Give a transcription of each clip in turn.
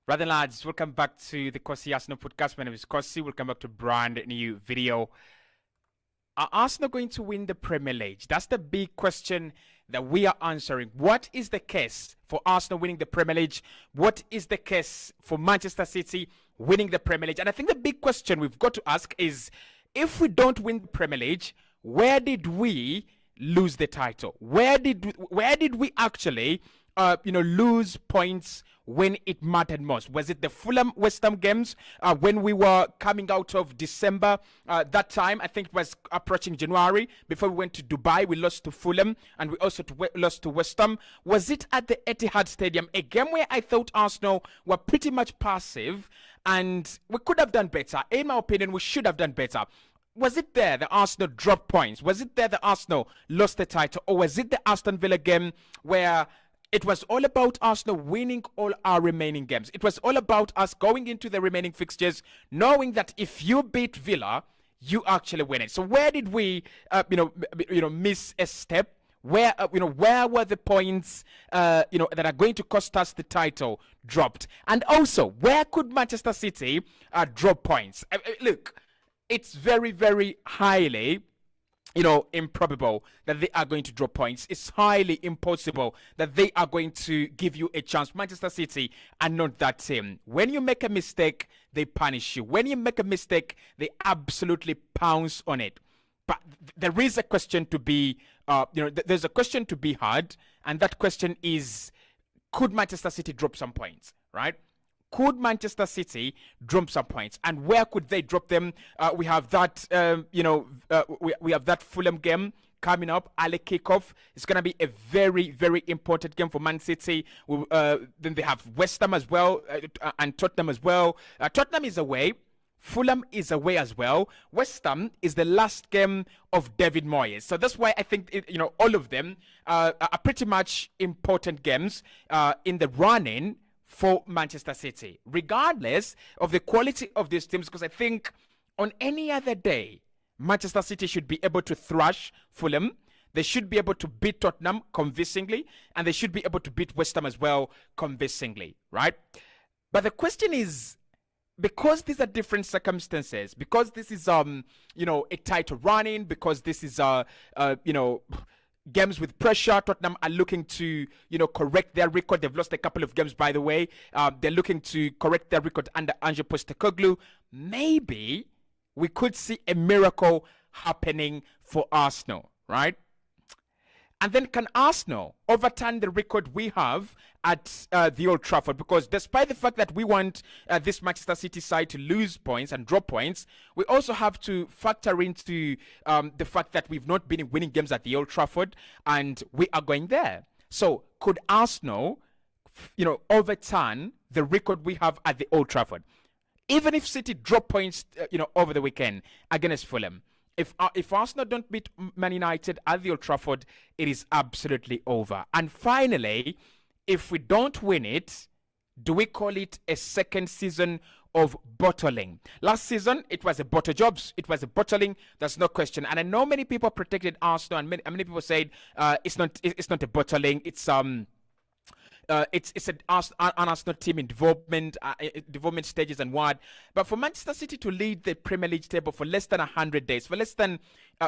Brother lads, welcome back to the Cossy Arsenal podcast. My name is Cossy. Welcome back to a brand new video. Are Arsenal going to win the Premier League? That's the big question that we are answering. What is the case for Arsenal winning the Premier League? What is the case for Manchester City winning the Premier League? And I think the big question we've got to ask is, if we don't win the Premier League, where did we lose the title? Where did we actually lose points when it mattered most? Was it the Fulham West Ham games when we were coming out of December? That time, I think it was approaching January. Before we went to Dubai, we lost to Fulham and we also lost to West Ham. Was it at the Etihad Stadium, a game where I thought Arsenal were pretty much passive and we could have done better? In my opinion, we should have done better. Was it there that Arsenal dropped points? Was it there that Arsenal lost the title? Or was it the Aston Villa game where it was all about Arsenal winning all our remaining games? It was all about us going into the remaining fixtures, knowing that if you beat Villa, you actually win it. So where did we, miss a step? Where were the points, that are going to cost us the title dropped? And also, where could Manchester City drop points? Look, it's very, very highly improbable that they are going to drop points. It's highly impossible that they are going to give you a chance. Manchester City are not that team. When you make a mistake, they punish you. When you make a mistake, they absolutely pounce on it. But there is a question to be, there's a question to be had, and that question is, could Manchester City drop some points, right? Could Manchester City drop some points, and where could they drop them? We have that, we have that Fulham game coming up, early kickoff. It's going to be a very, very important game for Man City. Then they have West Ham as well, and Tottenham as well. Tottenham is away. Fulham is away as well. West Ham is the last game of David Moyes. So that's why I think, all of them are pretty much important games in the running for Manchester City, regardless of the quality of these teams, because I think on any other day, Manchester City should be able to thrash Fulham. They should be able to beat Tottenham convincingly, and they should be able to beat West Ham as well convincingly, right? But the question is, because these are different circumstances, because this is a title running, because this is games with pressure. Tottenham are looking to, correct their record. They've lost a couple of games, by the way. They're looking to correct their record under Ange Postecoglou. Maybe we could see a miracle happening for Arsenal, right? And then can Arsenal overturn the record we have at the Old Trafford? Because despite the fact that we want this Manchester City side to lose points and drop points, we also have to factor into the fact that we've not been winning games at the Old Trafford, and we are going there. So could Arsenal, overturn the record we have at the Old Trafford? Even if City drop points, over the weekend against Fulham. If Arsenal don't beat Man United at the Old Trafford, it is absolutely over. And finally, if we don't win it, do we call it a second season of bottling? Last season, it was a bottle jobs. It was a bottling. There's no question. And I know many people protected Arsenal, and many people said it's not a bottling. it's an Arsenal team in development stages and what. But for Manchester City to lead the Premier League table for less than 100 days, for less than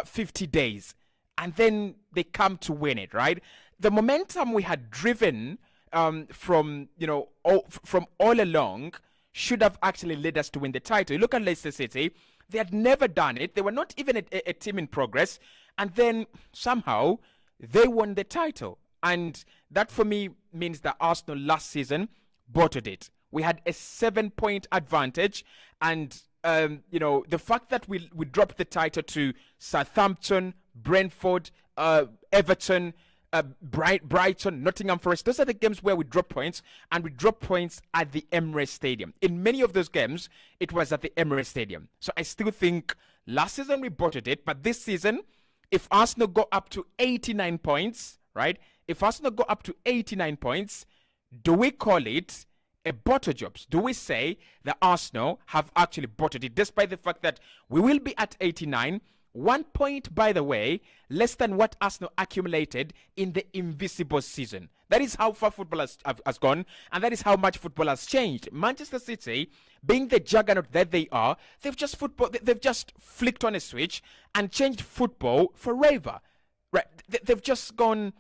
50 days, and then they come to win it, right? The momentum we had driven from all along should have actually led us to win the title. You look at Leicester City; they had never done it. They were not even a team in progress, and then somehow they won the title. And that for me means that Arsenal last season bottled it. We had a 7-point advantage, and the fact that we dropped the title to Southampton, Brentford, Everton, Brighton, Nottingham Forest. Those are the games where we drop points, and we drop points at the Emirates Stadium. In many of those games, it was at the Emirates Stadium. So I still think last season we bottled it, but this season, if Arsenal go up to 89 points, right? If Arsenal go up to 89 points, do we call it a bottle jobs? Do we say that Arsenal have actually bottled it, despite the fact that we will be at 89? 1 point, by the way, less than what Arsenal accumulated in the invisible season. That is how far football has gone, and that is how much football has changed. Manchester City, being the juggernaut that they are, they've just flicked on a switch and changed football forever. Right? They've just gone,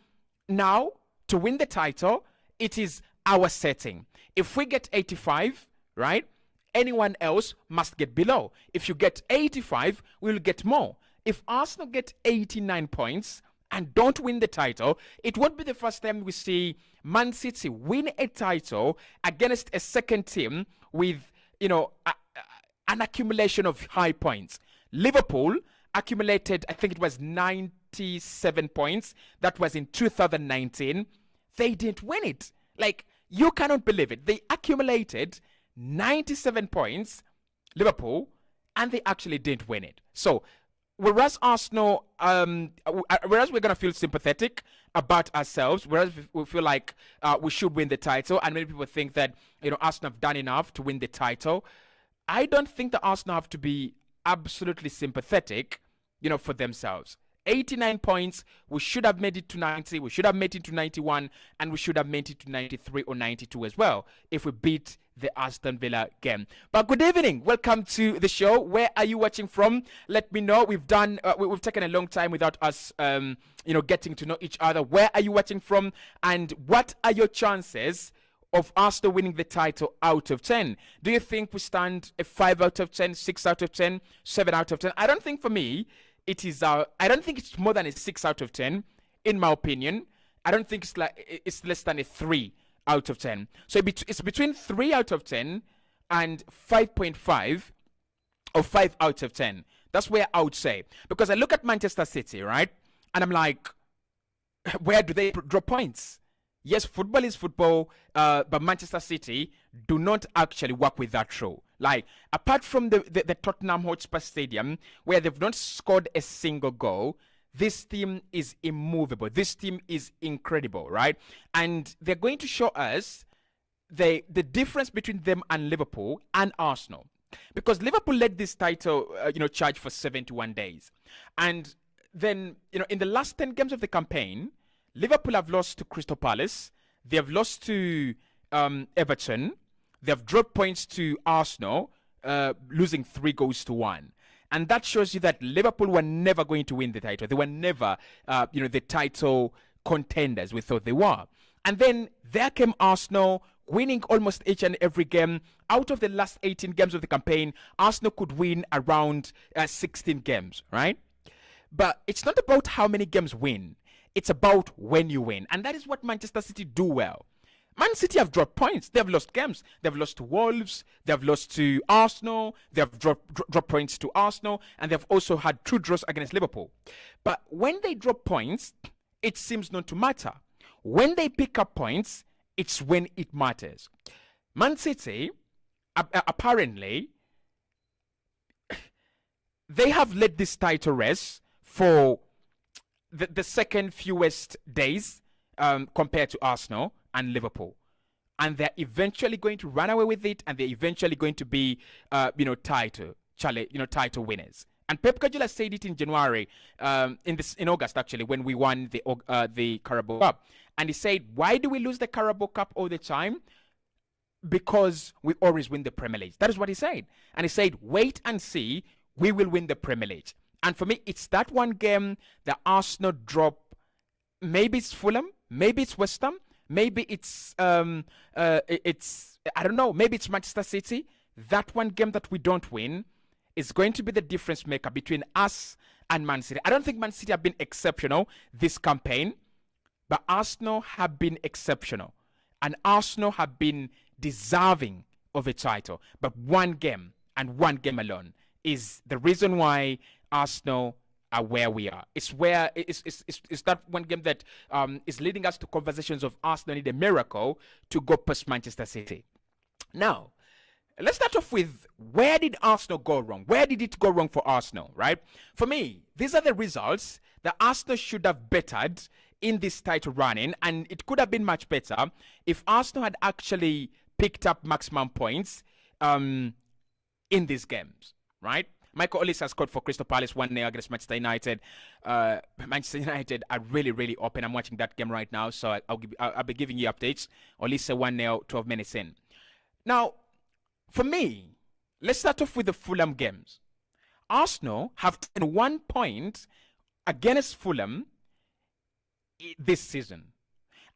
now to win the title, it is our setting. If we get 85, right, anyone else must get below. If you get 85, we'll get more. If Arsenal get 89 points and don't win the title, it won't be the first time we see Man City win a title against a second team with, an accumulation of high points. Liverpool accumulated, I think it was 97 points. That was in 2019. They didn't win it. Like, you cannot believe it. They accumulated 97 points, Liverpool, and they actually didn't win it. So, whereas Arsenal, whereas we're going to feel sympathetic about ourselves, whereas we feel like we should win the title, and many people think that, Arsenal have done enough to win the title, I don't think that Arsenal have to be absolutely sympathetic, for themselves. 89 points, we should have made it to 90, we should have made it to 91, and we should have made it to 93 or 92 as well if we beat the Aston Villa game. But good evening, welcome to the show. Where are you watching from? Let me know. We've taken a long time without us getting to know each other. Where are you watching from, and what are your chances of Arsenal winning the title out of 10? Do you think we stand a 5 out of 10, 6 out of 10, 7 out of 10? I don't think, for me, it is. I don't think it's more than a 6 out of 10, in my opinion. I don't think it's less than a 3 out of 10. So it's between 3 out of 10 and 5.5 or 5 out of 10. That's where I would say, because I look at Manchester City, right, and I'm like, where do they drop points? Yes, football is football, but Manchester City do not actually work with that show. Like, apart from the Tottenham Hotspur Stadium, where they've not scored a single goal, this team is immovable. This team is incredible, right? And they're going to show us the difference between them and Liverpool and Arsenal. Because Liverpool led this title, charge for 71 days. And then, in the last 10 games of the campaign, Liverpool have lost to Crystal Palace. They have lost to Everton. They have dropped points to Arsenal, losing 3-1. And that shows you that Liverpool were never going to win the title. They were never, the title contenders we thought they were. And then there came Arsenal, winning almost each and every game. Out of the last 18 games of the campaign, Arsenal could win around 16 games, right? But it's not about how many games win. It's about when you win. And that is what Manchester City do well. Man City have dropped points. They have lost games. They've lost to Wolves. They have lost to Arsenal. They have dropped points to Arsenal. And they've also had 2 draws against Liverpool. But when they drop points, it seems not to matter. When they pick up points, it's when it matters. Man City, apparently, they have led this title race for the second fewest days compared to Arsenal and Liverpool, and they're eventually going to run away with it, and they're eventually going to be title winners. And Pep Guardiola said it in January, in August actually, when we won the Carabao Cup, And he said, why do we lose the Carabao Cup all the time? Because we always win the Premier League. That is what he said. And he said, wait and see, we will win the Premier League. And for me, it's that one game that Arsenal drop. Maybe it's Fulham, maybe it's West Ham, maybe it's I don't know, maybe it's Manchester City. That one game that we don't win is going to be the difference maker between us and Man City. I don't think Man City have been exceptional this campaign, but Arsenal have been exceptional. And Arsenal have been deserving of a title. But one game and one game alone is the reason why Arsenal are where we are. It's that one game that is leading us to conversations of Arsenal need a miracle to go past Manchester City. Now, let's start off with, where did Arsenal go wrong? Where did it go wrong for Arsenal, right? For me, these are the results that Arsenal should have bettered in this title running, and it could have been much better if Arsenal had actually picked up maximum points in these games, right? Michael Olise has scored for Crystal Palace 1-0 against Manchester United. Manchester United are really, really open. I'm watching that game right now, so I'll be giving you updates. Olise 1-0, 12 minutes in. Now, for me, let's start off with the Fulham games. Arsenal have taken 1 point against Fulham this season.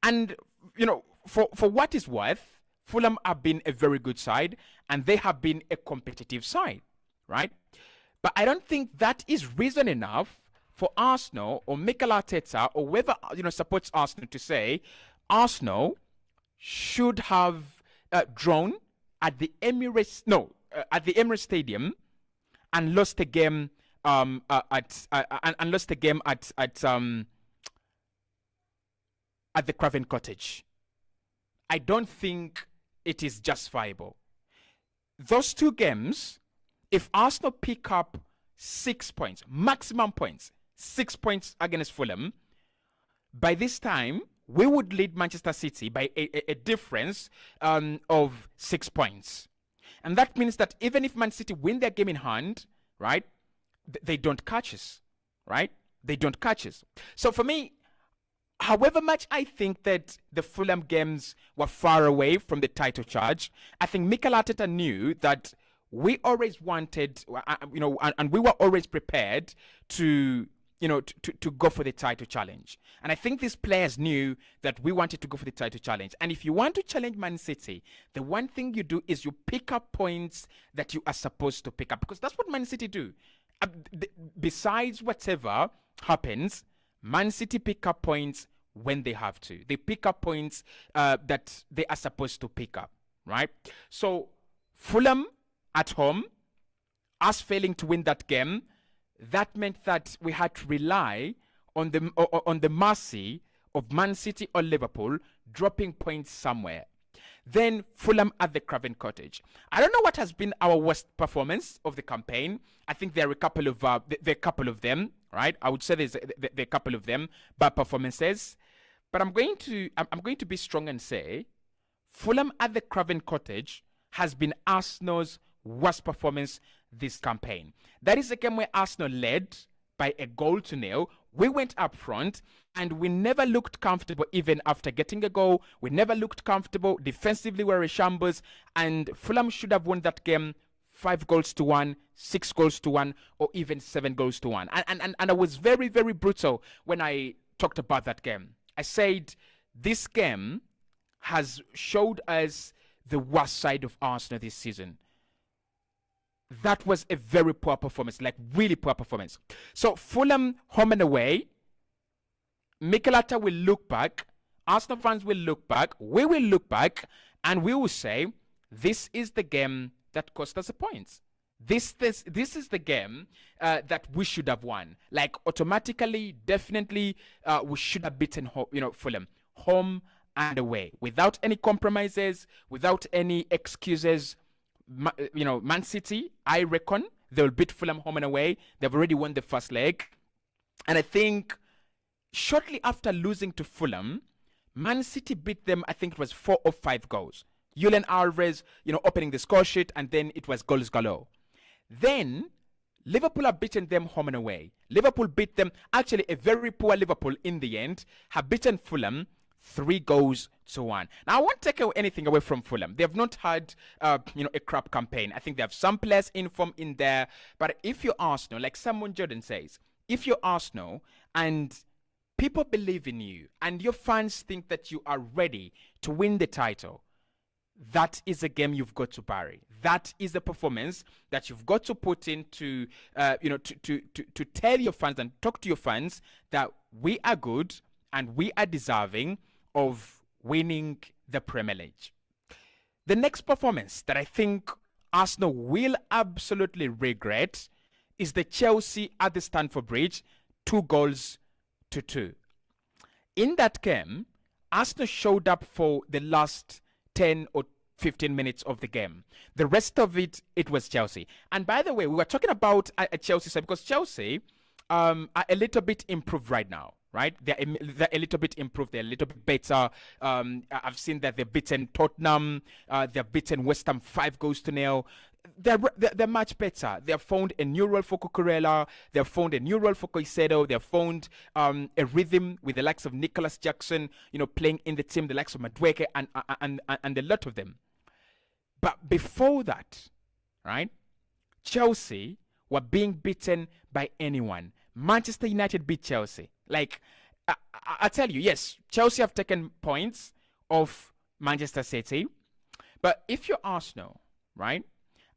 And, you know, for what is worth, Fulham have been a very good side, and they have been a competitive side, right? But I don't think that is reason enough for Arsenal or Mikel Arteta or whoever, you know, supports Arsenal to say Arsenal should have drawn at the Emirates Stadium and lost the game at the Craven Cottage. I don't think it is justifiable. Those two games, if Arsenal pick up 6 points, maximum points, 6 points against Fulham, by this time, we would lead Manchester City by a difference of 6 points. And that means that even if Man City win their game in hand, right, they don't catch us, right? They don't catch us. So for me, however much I think that the Fulham games were far away from the title charge, I think Mikel Arteta knew that we always wanted, you know, and we were always prepared to, you know, to go for the title challenge. And I think these players knew that we wanted to go for the title challenge. And if you want to challenge Man City, the one thing you do is you pick up points that you are supposed to pick up, because that's what Man City do. Besides whatever happens, Man City pick up points when they have to. They pick up points that they are supposed to pick up, right? So Fulham at home, us failing to win that game, that meant that we had to rely on the mercy of Man City or Liverpool dropping points somewhere. Then Fulham at the Craven Cottage. I don't know what has been our worst performance of the campaign. I think there are a couple of them, right? I would say there are a couple of them, bad performances. But I'm going to be strong and say Fulham at the Craven Cottage has been Arsenal's worst performance this campaign. That is a game where Arsenal led by 1-0. We went up front and we never looked comfortable even after getting a goal. We never looked comfortable. Defensively, we were a shambles, and Fulham should have won that game 5-1, 6-1, or even 7-1. And I was very, very brutal when I talked about that game. I said this game has showed us the worst side of Arsenal this season. That was a very poor performance, like really poor performance. So Fulham home and away, Mikel Arteta will look back, Arsenal fans will look back, we will look back, and we will say, this is the game that cost us the points. This is the game that we should have won. Like automatically, definitely, we should have beaten Fulham home and away without any compromises, without any excuses. Man City, I reckon they'll beat Fulham home and away. They've already won the first leg, and I think shortly after losing to Fulham, Man City beat them. I think it was 4 or 5 goals. Julian Alvarez, opening the score sheet, and then it was goals galore. Then Liverpool have beaten them home and away. Liverpool beat them, actually a very poor Liverpool in the end, have beaten Fulham 3-1. Now, I won't take anything away from Fulham. They have not had, a crap campaign. I think they have some players in form in there. But if you're Arsenal, like Simon Jordan says, if you're Arsenal and people believe in you and your fans think that you are ready to win the title, that is a game you've got to bury. That is a performance that you've got to put in to tell your fans and talk to your fans that we are good and we are deserving of winning the Premier League. The next performance that I think Arsenal will absolutely regret is the Chelsea at the Stamford Bridge, 2-2. In that game, Arsenal showed up for the last 10 or 15 minutes of the game. The rest of it was Chelsea. And by the way, we were talking about a Chelsea side because Chelsea are a little bit improved right now. Right, they're a little bit improved. They're a little bit better. I've seen that they've beaten Tottenham. They've beaten West Ham 5-0. They're much better. They've found a new role for Cucurella. They've found a new role for Caicedo. They've found a rhythm with the likes of Nicholas Jackson, playing in the team. The likes of Madueke and a lot of them. But before that, right, Chelsea were being beaten by anyone. Manchester United beat Chelsea. Like, I tell you, yes, Chelsea have taken points off Manchester City. But if you're Arsenal, right,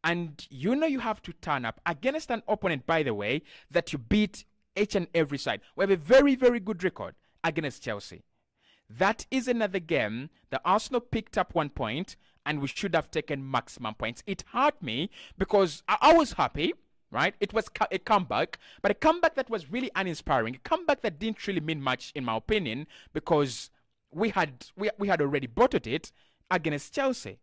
and you have to turn up against an opponent, by the way, that you beat each and every side. We have a very, very good record against Chelsea. That is another game that Arsenal picked up 1 point, and we should have taken maximum points. It hurt me because I was happy. Right? It was a comeback, but a comeback that was really uninspiring. A comeback that didn't really mean much, in my opinion, because we had already bottled it against Chelsea.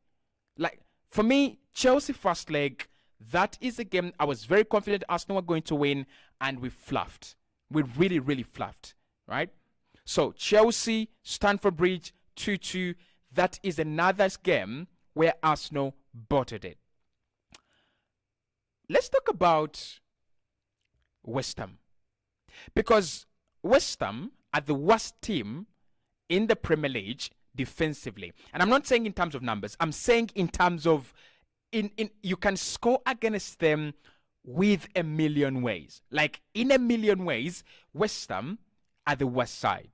Like, for me, Chelsea first leg, that is a game I was very confident Arsenal were going to win, and we fluffed. We really, really fluffed. Right? So, Chelsea, Stamford Bridge, 2-2. That is another game where Arsenal bottled it. Let's talk about West Ham. Because West Ham are the worst team in the Premier League defensively. And I'm not saying in terms of numbers. I'm saying in terms of you can score against them with a million ways. Like, in a million ways, West Ham are the worst side.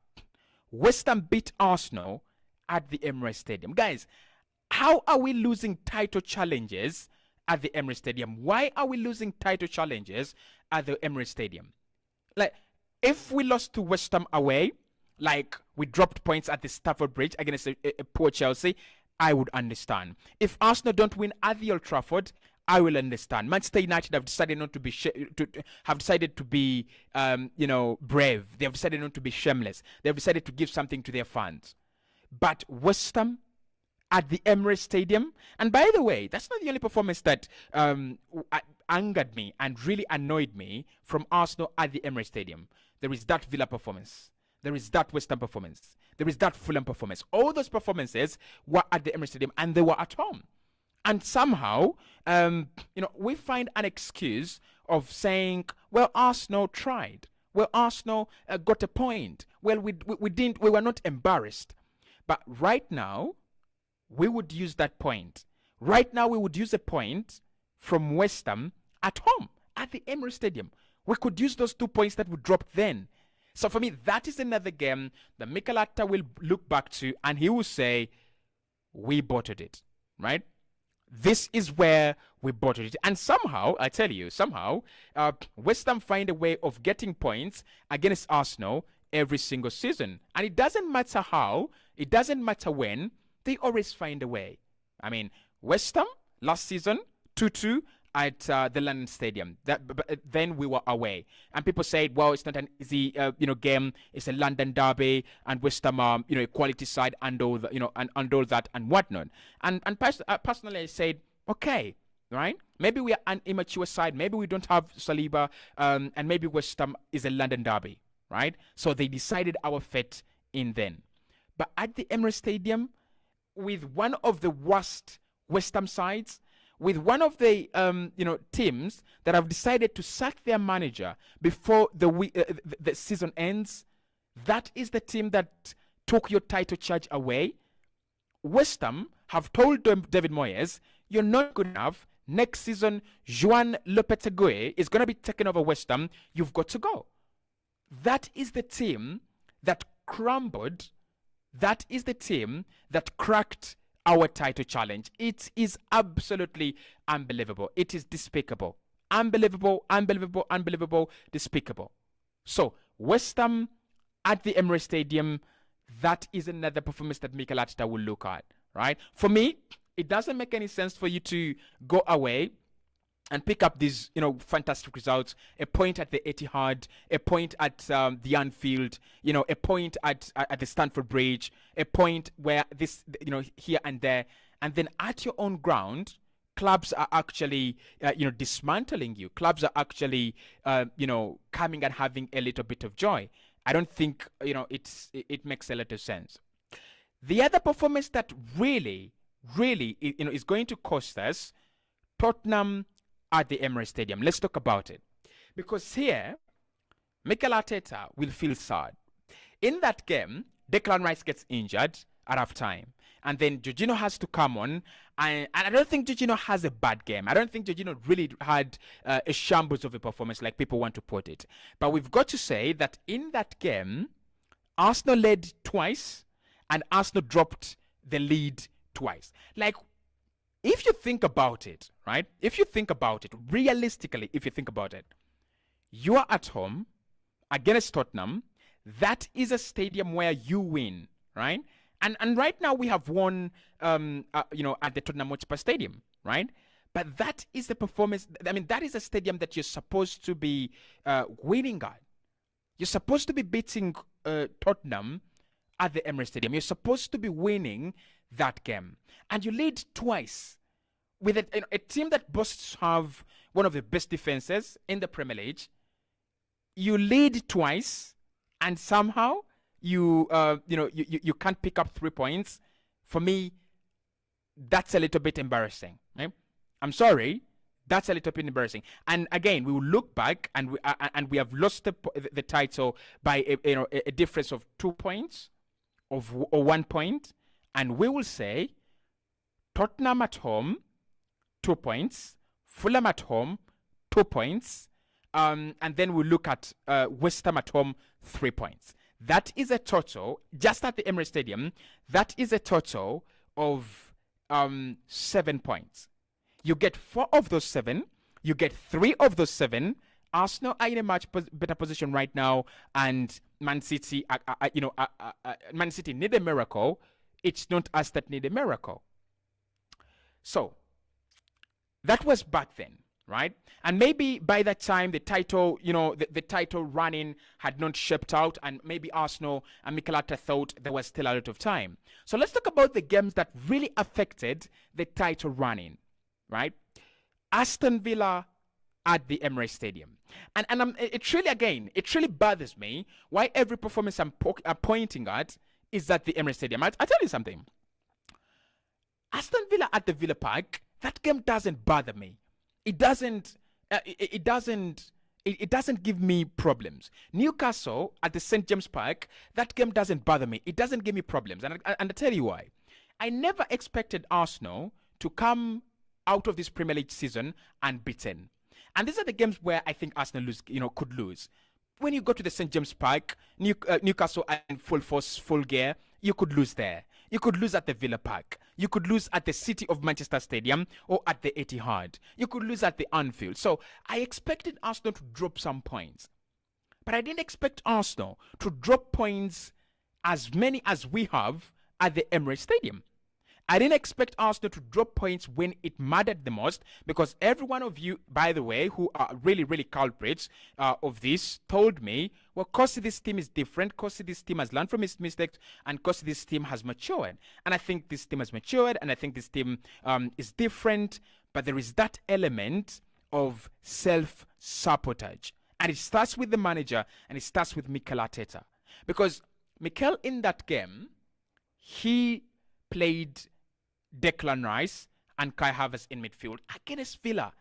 West Ham beat Arsenal at the Emirates Stadium. Guys, how are we losing title challenges at the Emirates Stadium? Why are we losing title challenges at the Emirates Stadium? Like, if we lost to West Ham away, like we dropped points at the Stamford Bridge against a poor Chelsea, I would understand. If Arsenal don't win at the Old Trafford, I will understand. Manchester United have decided not to be brave. They have decided not to be shameless. They have decided to give something to their fans. But West Ham at the Emirates Stadium. And by the way, that's not the only performance that angered me and really annoyed me from Arsenal at the Emirates Stadium. There is that Villa performance. There is that West Ham performance. There is that Fulham performance. All those performances were at the Emirates Stadium and they were at home. And somehow, we find an excuse of saying, well, Arsenal tried. Well, Arsenal got a point. Well, we were not embarrassed. But right now, we would use that point. Right now, we would use a point from West Ham at home, at the Emirates Stadium. We could use those 2 points that we dropped then. So for me, that is another game that Mikel Arteta will look back to, and he will say, we bottled it, right? This is where we bottled it. And somehow, I tell you, West Ham find a way of getting points against Arsenal every single season. And it doesn't matter how, it doesn't matter when, they always find a way. I mean, West Ham last season, 2-2 at the London Stadium. Then we were away, and people said, "Well, it's not an easy, game. It's a London derby, and West Ham, a quality side, and all all that and whatnot." And personally, I said, "Okay, right? Maybe we are an immature side. Maybe we don't have Saliba, and maybe West Ham is a London derby, right?" So they decided our fate in then. But at the Emirates Stadium, with one of the worst West Ham sides, with one of the teams that have decided to sack their manager before the season ends, that is the team that took your title charge away. West Ham have told David Moyes, you're not good enough. Next season, Joan Lopetegui is going to be taking over West Ham. You've got to go. That is the team that crumbled. That is the team that cracked our title challenge. It is absolutely unbelievable. It is despicable. Unbelievable, unbelievable, unbelievable, despicable. So, West Ham at the Emirates Stadium, that is another performance that Mikel Arteta will look at, right? For me, it doesn't make any sense for you to go away and pick up these, fantastic results. A point at the Etihad, a point at the Anfield, a point at the Stamford Bridge, a point where this, here and there, and then at your own ground, clubs are actually, dismantling you. Clubs are actually, coming and having a little bit of joy. I don't think, it makes a lot of sense. The other performance that really, is going to cost us, Tottenham at the Emirates Stadium. Let's talk about it. Because here, Mikel Arteta will feel sad. In that game, Declan Rice gets injured at halftime. And then Jorginho has to come on. And I don't think Jorginho has a bad game. I don't think Jorginho really had a shambles of a performance like people want to put it. But we've got to say that in that game, Arsenal led twice and Arsenal dropped the lead twice. Like, if you think about it, right? If you think about it, realistically, if you think about it, you are at home against Tottenham. That is a stadium where you win, right? And right now we have won, at the Tottenham Hotspur Stadium, right? But that is the performance. I mean, that is a stadium that you're supposed to be winning at. You're supposed to be beating Tottenham at the Emirates Stadium. You're supposed to be winning that game. And you lead twice with a team that boasts have one of the best defenses in the Premier League. You lead twice, and somehow you can't pick up 3 points. For me, that's a little bit embarrassing. Right? I'm sorry, that's a little bit embarrassing. And again, we will look back, and we have lost the title by a difference of 2 points, or 1 point, and we will say Tottenham at home, 2 points. Fulham at home, 2 points. And then we'll look at West Ham at home, 3 points. That is a total, just at the Emirates Stadium, that is a total of 7 points. You get 4 of those 7. You get 3 of those 7. Arsenal are in a much better position right now, and Man City, Man City need a miracle. It's not us that need a miracle. So, that was back then, right? And maybe by that time, the title, the title running had not shaped out, and maybe Arsenal and Mikel Arteta thought there was still a lot of time. So let's talk about the games that really affected the title running, right? Aston Villa at the Emirates Stadium. And it really bothers me why every performance I'm pointing at is at the Emirates Stadium. I'll tell you something. Aston Villa at the Villa Park, that game doesn't bother me. It doesn't give me problems. Newcastle at the St. James Park, that game doesn't bother me. It doesn't give me problems. And I'll tell you why. I never expected Arsenal to come out of this Premier League season unbeaten. And these are the games where I think Arsenal could lose. When you go to the St. James Park, Newcastle are in full force, full gear, you could lose there. You could lose at the Villa Park. You could lose at the City of Manchester Stadium or at the Etihad. You could lose at the Anfield. So I expected Arsenal to drop some points. But I didn't expect Arsenal to drop points as many as we have at the Emirates Stadium. I didn't expect Arsenal to drop points when it mattered the most, because every one of you, by the way, who are really, really culprits of this, told me, well, Cossy, this team is different. Cossy, this team has learned from its mistakes, and Cossy, this team has matured. And I think this team has matured, and I think this team is different, but there is that element of self-sabotage. And it starts with the manager, and it starts with Mikel Arteta. Because Mikel, in that game, he played Declan Rice and Kai Havertz in midfield against Villa.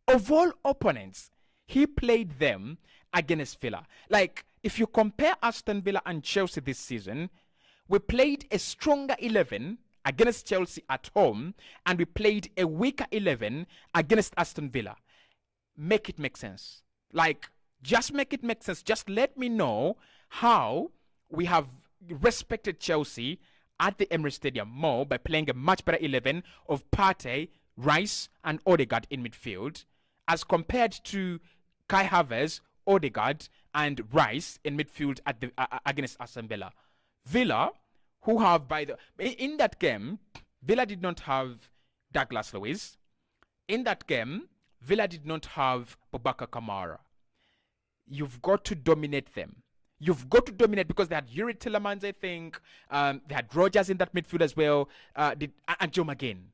Of all opponents, he played them against Villa. Like, if you compare Aston Villa and Chelsea this season, We played a stronger 11 against Chelsea at home, and we played a weaker 11 against Aston Villa. Make it make sense. Like, just make it make sense. Just let me know how we have respected Chelsea at the Emirates Stadium more by playing a much better 11 of Partey, Rice, and Odegaard in midfield, as compared to Kai Havertz, Odegaard, and Rice in midfield at the against Aston Villa. Villa, who have in that game, Villa did not have Douglas Luiz. In that game, Villa did not have Boubacar Kamara. You've got to dominate them. You've got to dominate because they had Yuri Tillemans, I think. They had Rogers in that midfield as well. And Joe McGinn.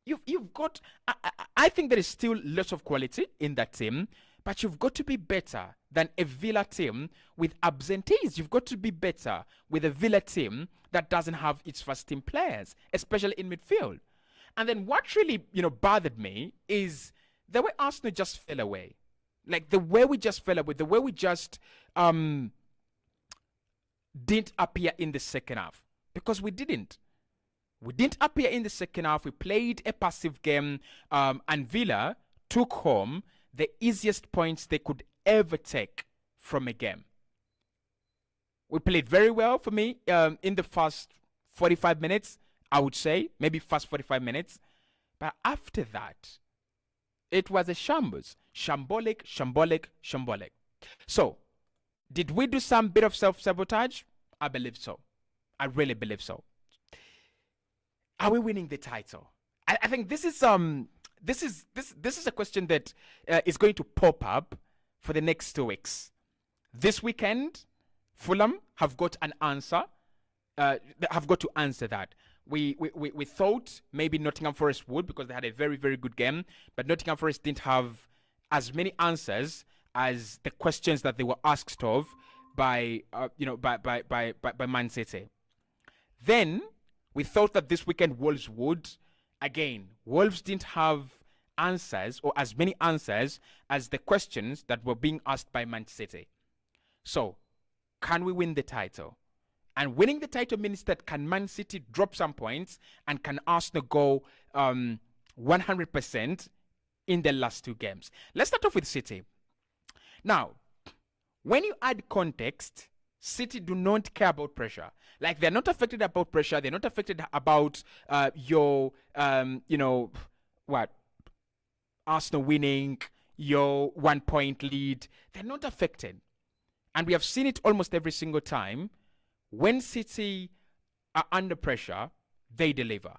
You've got. I think there is still lots of quality in that team, but you've got to be better than a Villa team with absentees. You've got to be better with a Villa team that doesn't have its first team players, especially in midfield. And then what really, bothered me is the way Arsenal just fell away. Like the way we just fell away, the way we just didn't appear in the second half. Because we didn't. We didn't appear in the second half. We played a passive game, and Villa took home the easiest points they could ever take from a game. We played very well for me in the first 45 minutes, I would say. Maybe first 45 minutes. But after that, it was a shambles. Shambolic, shambolic, shambolic. So, did we do some bit of self-sabotage? I believe so. I really believe so. Are we winning the title? I think this is a question that is going to pop up for the next 2 weeks. This weekend, Fulham have got an answer. Have got to answer that. We thought maybe Nottingham Forest would because they had a very, very good game, but Nottingham Forest didn't have as many answers as the questions that they were asked of by Man City. Then we thought that this weekend Wolves would. Again, Wolves didn't have answers or as many answers as the questions that were being asked by Man City. So, can we win the title? And winning the title means that can Man City drop some points and can Arsenal go 100% in the last 2 games? Let's start off with City. Now, when you add context, City do not care about pressure. Like, they're not affected about pressure. They're not affected about Arsenal winning, your 1-point lead. They're not affected. And we have seen it almost every single time. When City are under pressure, they deliver.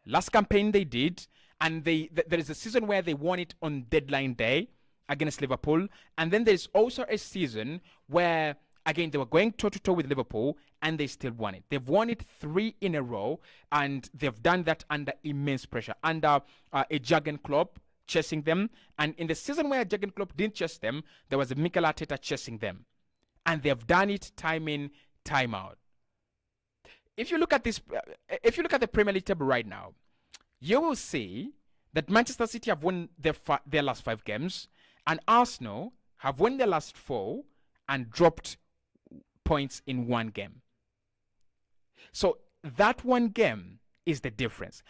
Last campaign they did, and there is a season where they won it on deadline day against Liverpool, and then there's also a season where, again, they were going toe-to-toe with Liverpool, and they still won it. They've won it 3 in a row, and they've done that under immense pressure, under a Jurgen Klopp chasing them, and in the season where Jurgen Klopp didn't chase them, there was a Mikel Arteta chasing them, and they've done it time in, time out. If you look at this, if you look at the Premier League table right now, you will see that Manchester City have won their last 5 games, and Arsenal have won their last 4 and dropped points in 1 game. So that 1 game is the difference.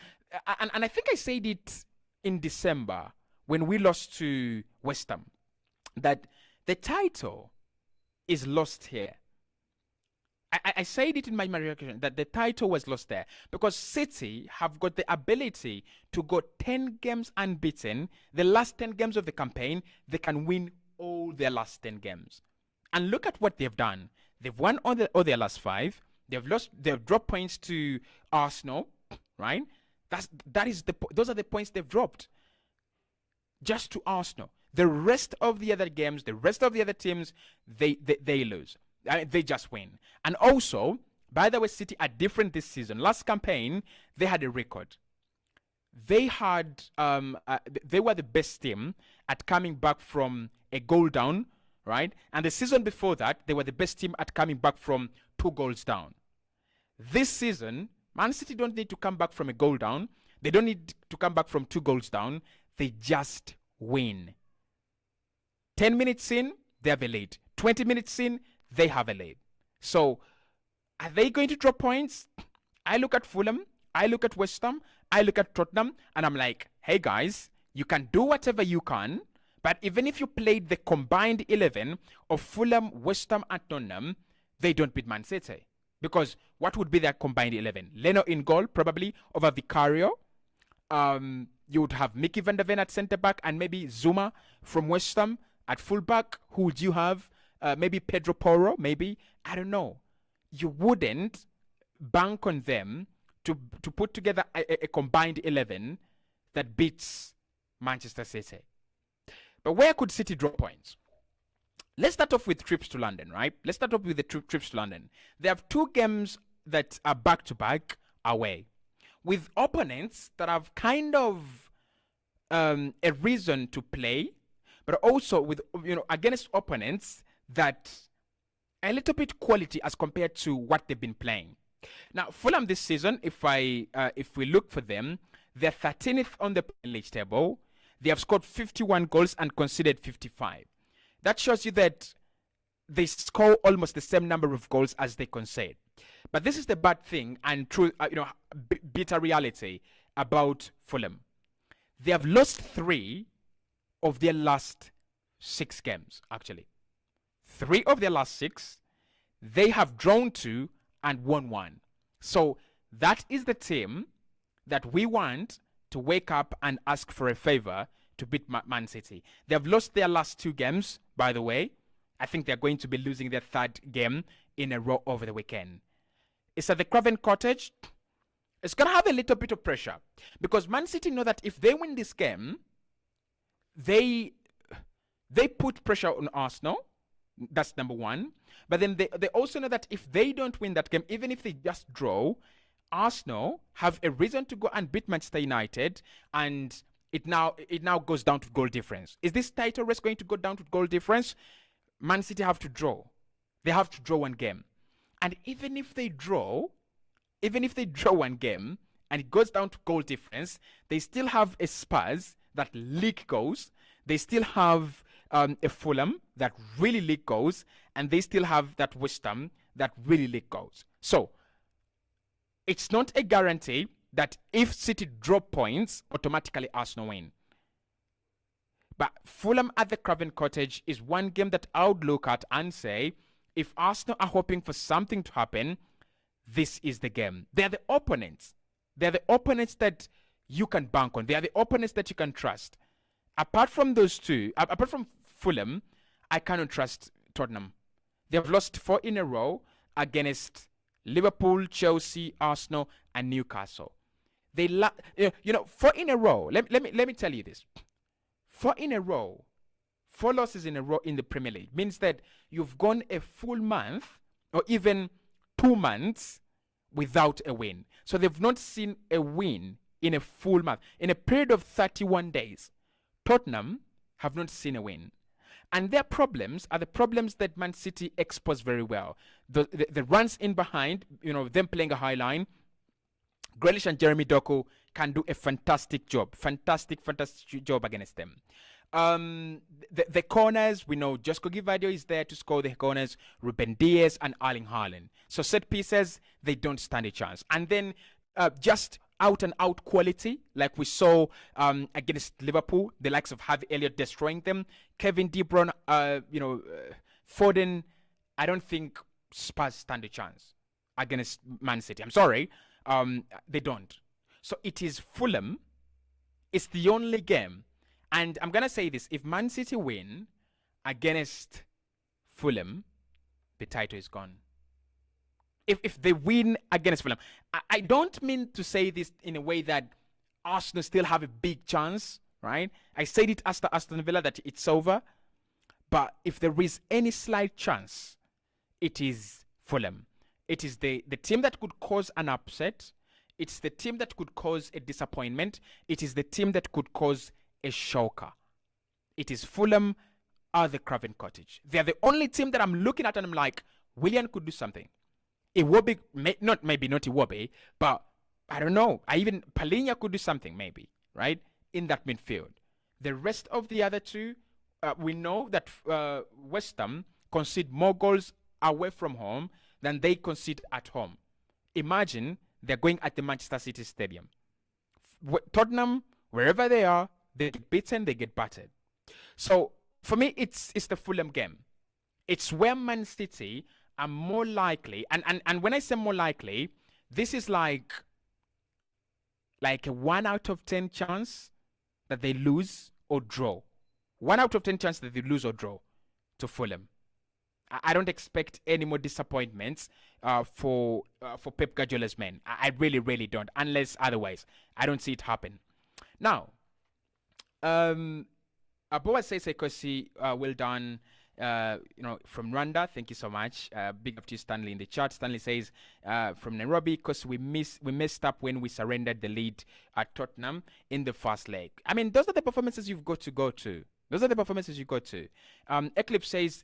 And I think I said it in December when we lost to West Ham, that the title is lost here. I said it in my reaction that the title was lost there because City have got the ability to go 10 games unbeaten. The last 10 games of the campaign, they can win all their last 10 games. And look at what they've done. They've won all their last 5. They've dropped points to Arsenal, right? Those are the points they've dropped. Just to Arsenal. The rest of the other games, the rest of the other teams, they lose. They just win. And also, by the way, City are different this season. Last campaign, they had a record. They were the best team at coming back from a goal down, right? And the season before that, they were the best team at coming back from 2 goals down. This season, Man City don't need to come back from a goal down. They don't need to come back from 2 goals down. They just win. 10 minutes in, they have a lead. 20 minutes in, they have a lead. So Are they going to drop points? I look at Fulham, I look at West Ham, I look at Tottenham, and I'm like, hey guys, you can do whatever you can, but even if you played the combined 11 of Fulham, West Ham, and Tottenham, they don't beat Man City. Because what would be their combined 11? Leno in goal, probably, over Vicario. You would have Mickey van der Ven at centre back and maybe Zuma from West Ham at full back. Who would you have? Maybe Pedro Porro, maybe. I don't know. You wouldn't bank on them to put together a combined 11 that beats Manchester City. But where could City drop points? Let's start off with trips to London, right? Let's start off with the trips to London. They have 2 games that are back-to-back away, with opponents that have kind of a reason to play, but also with, against opponents that a little bit quality as compared to what they've been playing. Now, Fulham this season, if we look for them, they're 13th on the league table. They have scored 51 goals and conceded 55. That shows you that they score almost the same number of goals as they concede. But this is the bad thing and true, bitter reality about Fulham. They have lost 3 of their last 6 games, actually. 3 of their last 6, they have drawn 2 and won 1. So that is the team that we want to wake up and ask for a favor to beat Man City. They have lost their last 2 games, by the way. I think they're going to be losing their 3rd game in a row over the weekend. It's at the Craven Cottage. It's going to have a little bit of pressure because Man City know that if they win this game, they put pressure on Arsenal. That's number 1. But then they also know that if they don't win that game, even if they just draw, Arsenal have a reason to go and beat Manchester United, and it now goes down to goal difference. Is this title race going to go down to goal difference? Man City have to draw. They have to draw 1 game. And even if they draw 1 game and it goes down to goal difference, they still have a Spurs that leak goals. They still have a Fulham that really leak goals, and they still have that West Ham that really leak goals. So it's not a guarantee that if City drop points, automatically Arsenal win. But Fulham at the Craven Cottage is 1 game that I would look at and say, if Arsenal are hoping for something to happen, this is the game. They're the opponents. They're the opponents that you can bank on. They are the opponents that you can trust. Apart from those 2, apart from Fulham, I cannot trust Tottenham. They have lost 4 in a row against Liverpool, Chelsea, Arsenal, and Newcastle. 4 in a row. Let me tell you this. 4 in a row, 4 losses in a row in the Premier League means that you've gone a full month or even 2 months without a win. So they've not seen a win in a full month. In a period of 31 days, Tottenham have not seen a win. And their problems are the problems that Man City expose very well. The runs in behind, them playing a high line. Grealish and Jeremy Doku can do a fantastic job. Fantastic job against them. The corners, we know Josko Gvardiol is there to score the corners. Ruben Diaz and Erling Haaland. So set pieces, they don't stand a chance. And then just out and out quality, like we saw against Liverpool, the likes of Harvey Elliott destroying them. Kevin De Bruyne, Foden. I don't think Spurs stand a chance against Man City. I'm sorry, they don't. So it is Fulham. It's the only game, and I'm gonna say this: if Man City win against Fulham, the title is gone. If they win against Fulham, I don't mean to say this in a way that Arsenal still have a big chance, right? I said it after Aston Villa that it's over. But if there is any slight chance, it is Fulham. It is the team that could cause an upset. It's the team that could cause a disappointment. It is the team that could cause a shocker. It is Fulham at the Craven Cottage. They're the only team that I'm looking at and I'm like, Willian could do something. Iwobi, maybe not Iwobi, but I don't know. Palhinha could do something maybe, right? In that midfield. The rest of the other 2, we know that West Ham concede more goals away from home than they concede at home. Imagine they're going at the Manchester City Stadium. Tottenham, wherever they are, they get beaten, they get battered. So for me, it's the Fulham game. It's where Man City are more likely, and when I say more likely, this is like a 1 out of 10 chance that they lose or draw. 1 out of 10 chance that they lose or draw to Fulham. I don't expect any more disappointments for Pep Guardiola's men. I really, really don't. Unless otherwise, I don't see it happen. Now, Boaz says, Cossy, well done. From Rwanda, thank you so much. Big up to you, Stanley, in the chat. Stanley says, from Nairobi, because we messed up when we surrendered the lead at Tottenham in the first leg. I mean, those are the performances you've got to go to. Those are the performances you got to. Eclipse says,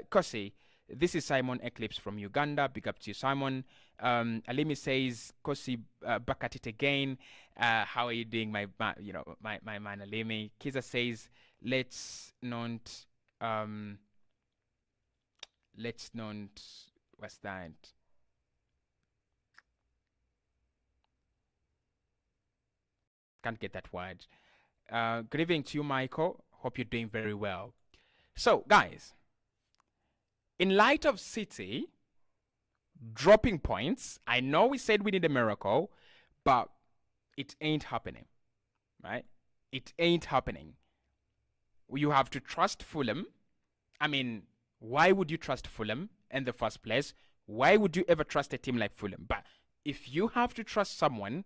Cossy, this is Simon Eclipse from Uganda. Big up to you, Simon. Alimi says, Cossy, back at it again. How are you doing, my man Alimi? Kiza says, let's not, what's that? Can't get that word. Good evening to you, Michael. Hope you're doing very well. So, guys, in light of City dropping points, I know we said we need a miracle, but it ain't happening, right? It ain't happening. You have to trust Fulham. I mean, why would you trust Fulham in the first place? Why would you ever trust a team like Fulham? But if you have to trust someone,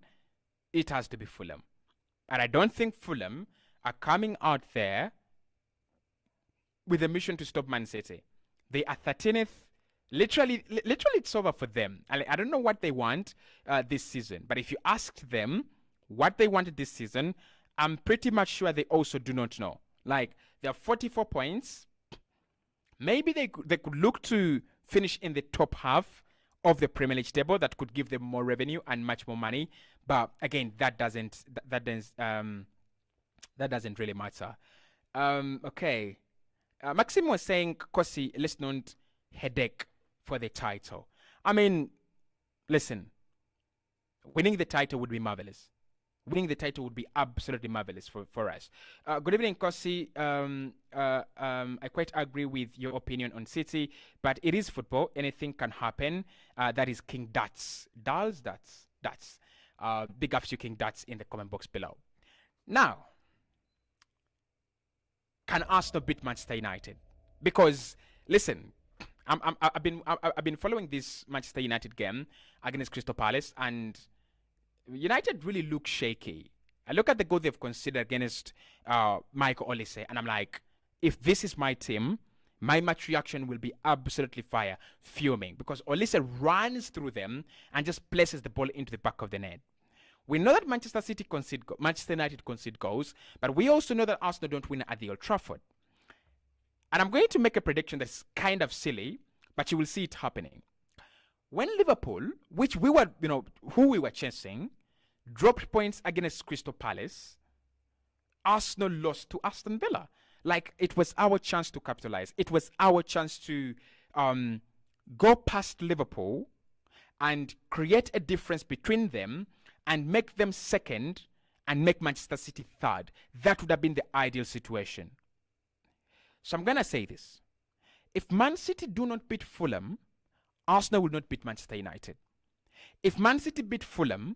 it has to be Fulham. And I don't think Fulham are coming out there with a mission to stop Man City. They are 13th. Literally, it's over for them. I don't know what they want this season. But if you asked them what they wanted this season, I'm pretty much sure they also do not know. Like, they're 44 points. Maybe they could look to finish in the top half of the Premier League table. That could give them more revenue and much more money. But again, that doesn't really matter. Okay. Maxim was saying, Cossy, let's not headache for the title. I mean, listen, winning the title would be marvelous. Winning the title would be absolutely marvelous for us. Good evening, Cossy. I quite agree with your opinion on City, but it is football. Anything can happen. That is King Dats. Dats. Big ups to King Dats in the comment box below. Now, can Arsenal beat Manchester United? Because listen, I've been following this Manchester United game against Crystal Palace, and United really look shaky. I look at the goal they've considered against Michael Olise, and I'm like, if this is my team, my match reaction will be absolutely fuming, because Olise runs through them and just places the ball into the back of the net. We know that Manchester United concede goals, but we also know that Arsenal don't win at the Old Trafford. And I'm going to make a prediction that's kind of silly, but you will see it happening. When Liverpool, which we were, who we were chasing, dropped points against Crystal Palace, Arsenal lost to Aston Villa. Like, it was our chance to capitalize. It was our chance to go past Liverpool and create a difference between them and make them second and make Manchester City third. That would have been the ideal situation. So I'm going to say this. If Man City do not beat Fulham, Arsenal will not beat Manchester United. If Man City beat Fulham,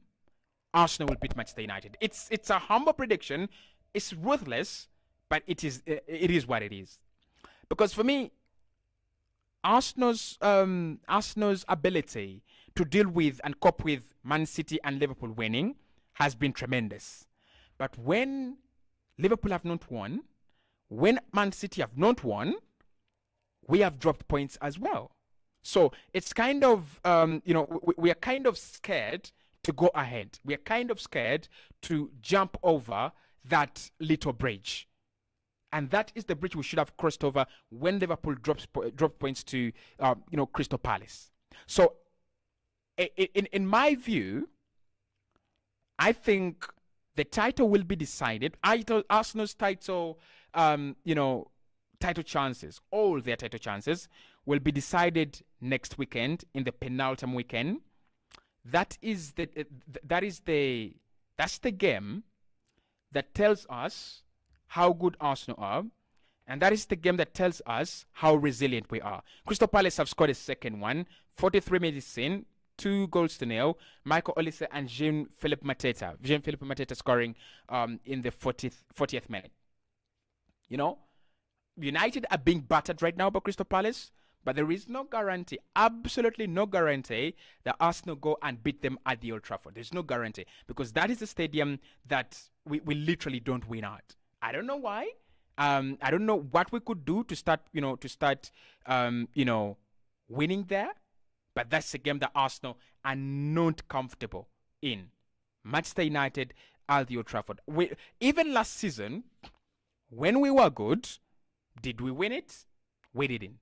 Arsenal will beat Manchester United. It's a humble prediction. It's ruthless, but it is what it is. Because for me, Arsenal's ability to deal with and cope with Man City and Liverpool winning has been tremendous. But when Liverpool have not won, when Man City have not won, we have dropped points as well. So it's kind of, we are kind of scared to go ahead. We are kind of scared to jump over that little bridge. And that is the bridge we should have crossed over when Liverpool dropped points to, Crystal Palace. So in my view, I think the title will be decided. Arsenal's title, title chances, all their title chances will be decided next weekend in the penultimate weekend. That's the game that tells us how good Arsenal are, and that is the game that tells us how resilient we are. Crystal Palace have scored a second one, 43 minutes in, 2-0. Michael Olise and Jean-Philippe Mateta. Jean-Philippe Mateta scoring in the 40th minute. You know, United are being battered right now by Crystal Palace, but there is no guarantee, absolutely no guarantee, that Arsenal go and beat them at the Old Trafford. There's no guarantee, because that is a stadium that we literally don't win at. I don't know why. I don't know what we could do to start winning there, but that's a game that Arsenal are not comfortable in. Manchester United at the Old Trafford. Even last season, when we were good, did we win it? We didn't.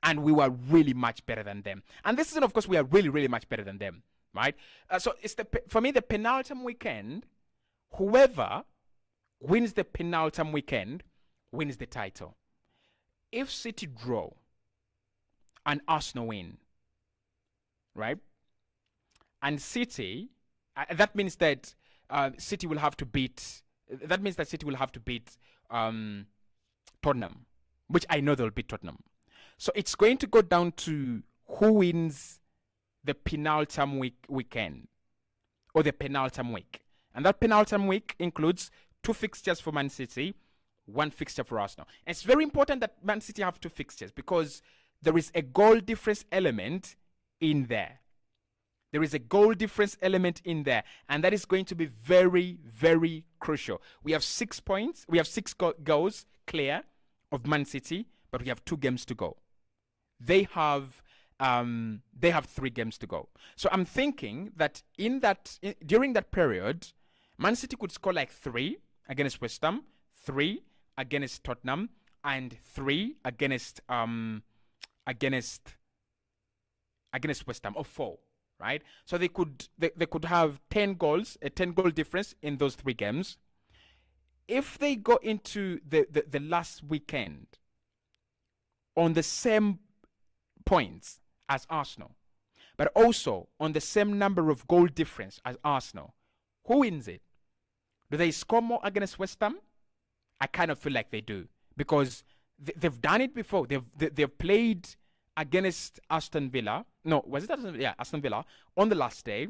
And we were really much better than them. And this season, of course, we are really, really much better than them, right? So it's for me, the penultimate weekend, whoever wins the penultimate weekend wins the title. If City draw and Arsenal win, right? And City, that means that City will have to beat. That means that City will have to beat Tottenham, which I know they'll beat Tottenham. So it's going to go down to who wins the penultimate weekend or the penultimate week. And that penultimate week includes 2 fixtures for Man City, 1 fixture for Arsenal. And it's very important that Man City have 2 fixtures because there is a goal difference element in there. There is a goal difference element in there. And that is going to be very, very crucial. We have 6 points. We have 6 goals clear of Man City, but we have 2 games to go. They have 3 games to go. So I'm thinking that during that period, Man City could score like 3 against West Ham, 3 against Tottenham, and 3 against West Ham, or 4, right? So they could have 10 goals, a 10-goal difference in those 3 games. If they go into the last weekend on the same points as Arsenal, but also on the same number of goal difference as Arsenal, who wins it? Do they score more against West Ham? I kind of feel like they do, because they've done it before. They've played against Aston Villa. No, was it Aston Villa? Yeah, Aston Villa on the last day,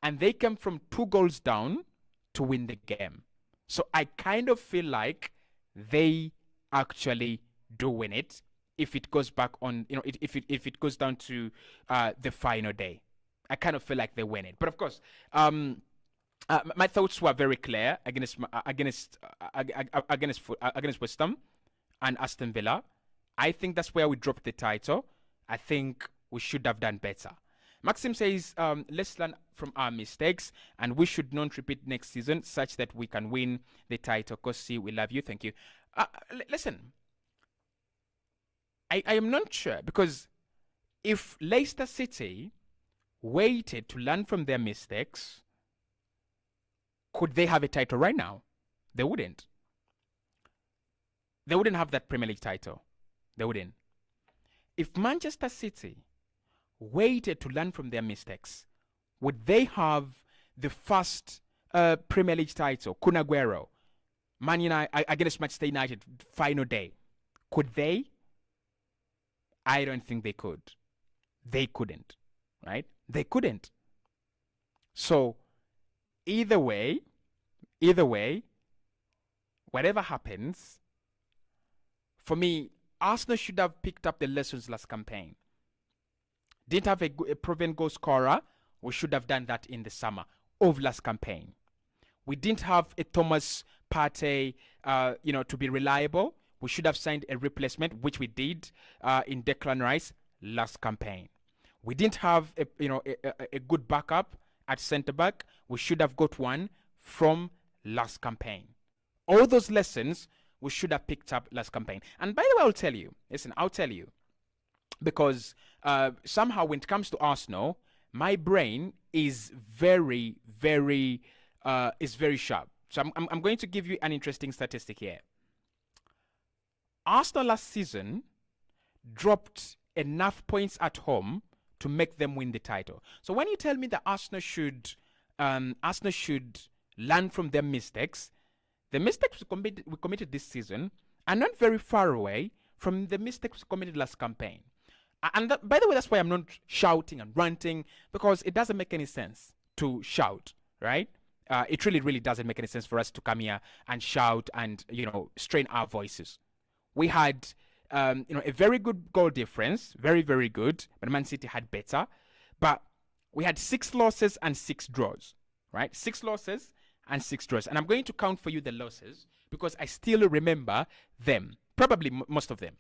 and they came from 2 goals down to win the game. So I kind of feel like they actually do win it if it goes back on, if it goes down to the final day. I kind of feel like they win it. But of course, my thoughts were very clear against West Ham and Aston Villa. I think that's where we dropped the title. I think we should have done better. Maxim says, let's learn from our mistakes and we should not repeat next season such that we can win the title. Cossy, we love you. Thank you. Listen, I am not sure, because if Leicester City waited to learn from their mistakes, could they have a title right now? They wouldn't. They wouldn't have that Premier League title. They wouldn't. If Manchester City waited to learn from their mistakes, would they have the first Premier League title, Kun Aguero, Man United against Manchester United, final day? Could they? I don't think they could. They couldn't, right? They couldn't. So either way, whatever happens, for me, Arsenal should have picked up the lessons last campaign. Didn't have a proven goal scorer. We should have done that in the summer of last campaign. We didn't have a Thomas Partey, to be reliable. We should have signed a replacement, which we did in Declan Rice last campaign. We didn't have a good backup at centre back. We should have got one from last campaign. All those lessons we should have picked up last campaign. And by the way, I'll tell you, because somehow when it comes to Arsenal, my brain is very, very sharp. So I'm going to give you an interesting statistic here. Arsenal last season dropped enough points at home to make them win the title. So when you tell me that Arsenal should learn from their mistakes, the mistakes we committed this season are not very far away from the mistakes we committed last campaign. And by the way, that's why I'm not shouting and ranting, because it doesn't make any sense to shout, right? It really, really doesn't make any sense for us to come here and shout and, strain our voices. We had, a very good goal difference, very, very good, but Man City had better. But we had 6 losses and 6 draws, right? 6 losses and 6 draws. And I'm going to count for you the losses because I still remember them, probably most of them.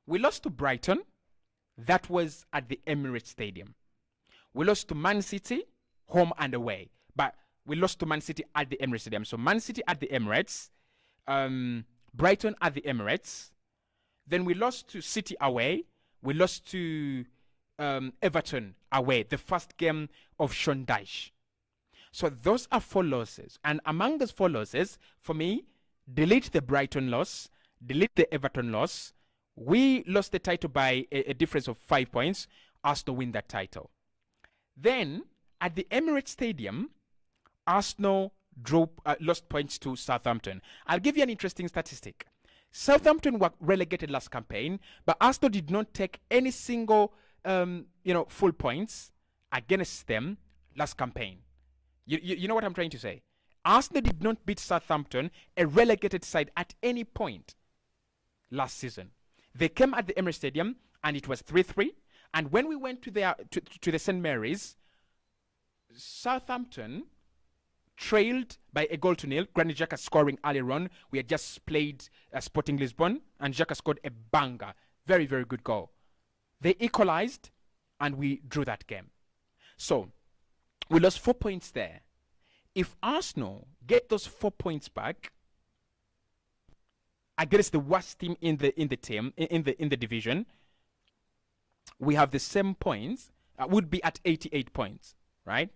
We lost to Brighton. That was at the Emirates Stadium. We lost to Man City, home and away. But we lost to Man City at the Emirates Stadium. So Man City at the Emirates, Brighton at the Emirates. Then we lost to City away. We lost to Everton away, the first game of Sean Dyche. So those are 4 losses. And among those 4 losses, for me, delete the Brighton loss, delete the Everton loss. We lost the title by a difference of 5 points. Arsenal win that title. Then, at the Emirates Stadium, Arsenal lost points to Southampton. I'll give you an interesting statistic. Southampton were relegated last campaign, but Arsenal did not take any single, full points against them last campaign. You know what I'm trying to say? Arsenal did not beat Southampton, a relegated side, at any point last season. They came at the Emirates Stadium, and it was 3-3. And when we went to the St. Mary's, Southampton trailed by 1-0. Granit Xhaka scoring earlier on. We had just played Sporting Lisbon, and Xhaka scored a banger. Very, very good goal. They equalized, and we drew that game. So, we lost 4 points there. If Arsenal get those 4 points back against the worst team in the division, we have the same points. Would be at 88 points, right?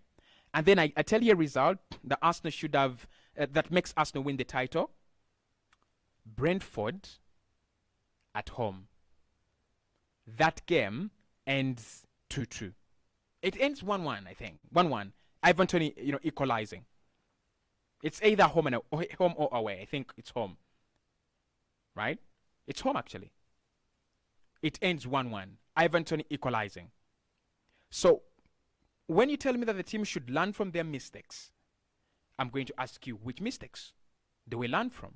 And then I tell you a result that Arsenal should have that makes Arsenal win the title. Brentford at home. That game ends 2-2. It ends 1-1, I think. 1-1. Ivan Toney, equalizing. It's either home or away. I think it's home. Right? It's home, actually. It ends 1-1. Ivan Toney equalizing. So, when you tell me that the team should learn from their mistakes, I'm going to ask you, which mistakes do we learn from?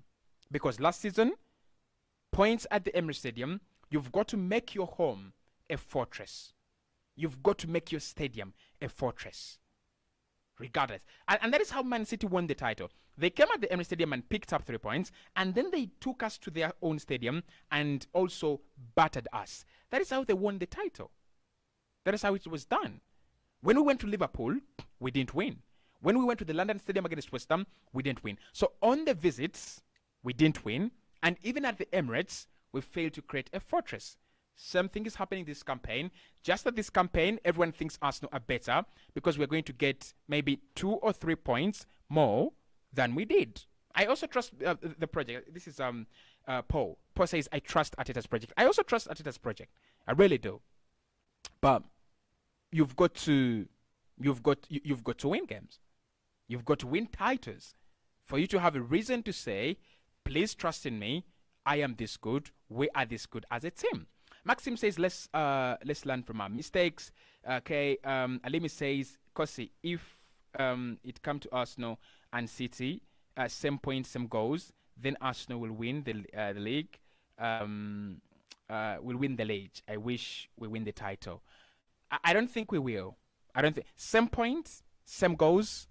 Because last season, points at the Emirates Stadium, you've got to make your home a fortress. You've got to make your stadium a fortress. Regardless. And that is how Man City won the title. They came at the Emirates Stadium and picked up 3 points, and then they took us to their own stadium and also battered us. That is how they won the title. That is how it was done. When we went to Liverpool, we didn't win. When we went to the London Stadium against West Ham, we didn't win. So on the visits, we didn't win. And even at the Emirates, we failed to create a fortress. Same thing is happening this campaign. Just that this campaign, everyone thinks Arsenal are better because we're going to get maybe 2 or 3 points more than we did. I also trust the project. This is Paul. Paul says, I trust Arteta's project. I also trust Arteta's project. I really do. But you've got to win games. You've got to win titles for you to have a reason to say, please trust in me. I am this good. We are this good as a team. Maxim says, let's learn from our mistakes. Okay. Alimi says, Cossy, if it come to Arsenal and City, same points, same goals, then Arsenal will win the league. Will win the league. I wish we win the title. I don't think we will. I don't think. Same points, same goals.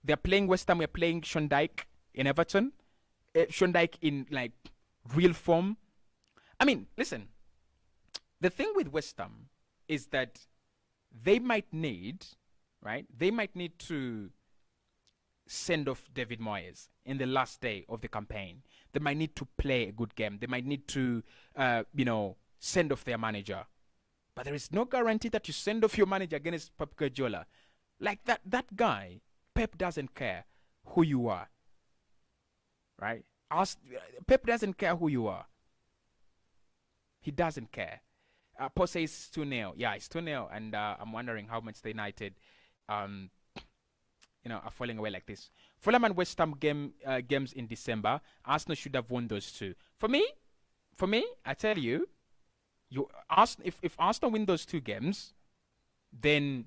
They're playing West Ham. We're playing Sean Dyche in Everton. Sean Dyche in like real form. I mean, listen. The thing with West Ham is that they might need, right? They might need to send off David Moyes in the last day of the campaign. They might need to play a good game. They might need to, send off their manager. But there is no guarantee that you send off your manager against Pep Guardiola. Like that guy, Pep doesn't care who you are. Right? Pep doesn't care who you are. He doesn't care. Paul says 2-0. Yeah, it's 2-0, and I'm wondering how Manchester United, um, are falling away like this. Fulham and West Ham games in December. Arsenal should have won those two. For me, I tell you, if Arsenal win those two games, then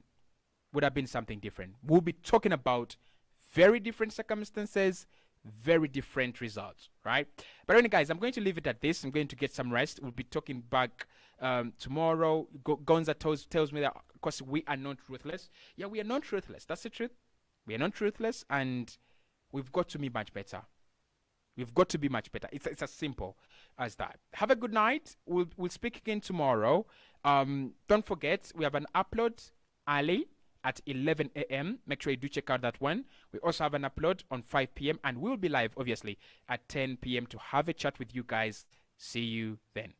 would have been something different. We'll be talking about very different circumstances, very different results, right? But anyway, guys, I'm going to leave it at this. I'm going to get some rest. We'll be talking back tomorrow. Gonza tells me that, of course, we are not ruthless. Yeah, we are not ruthless. That's the truth. We are not ruthless, and we've got to be much better. We've got to be much better. It's as simple as that. Have a good night. We'll speak again tomorrow. Don't forget, we have an upload early at 11 a.m. Make sure you do check out that one. We also have an upload on 5 p.m. and we'll be live, obviously, at 10 p.m. to have a chat with you guys. See you then.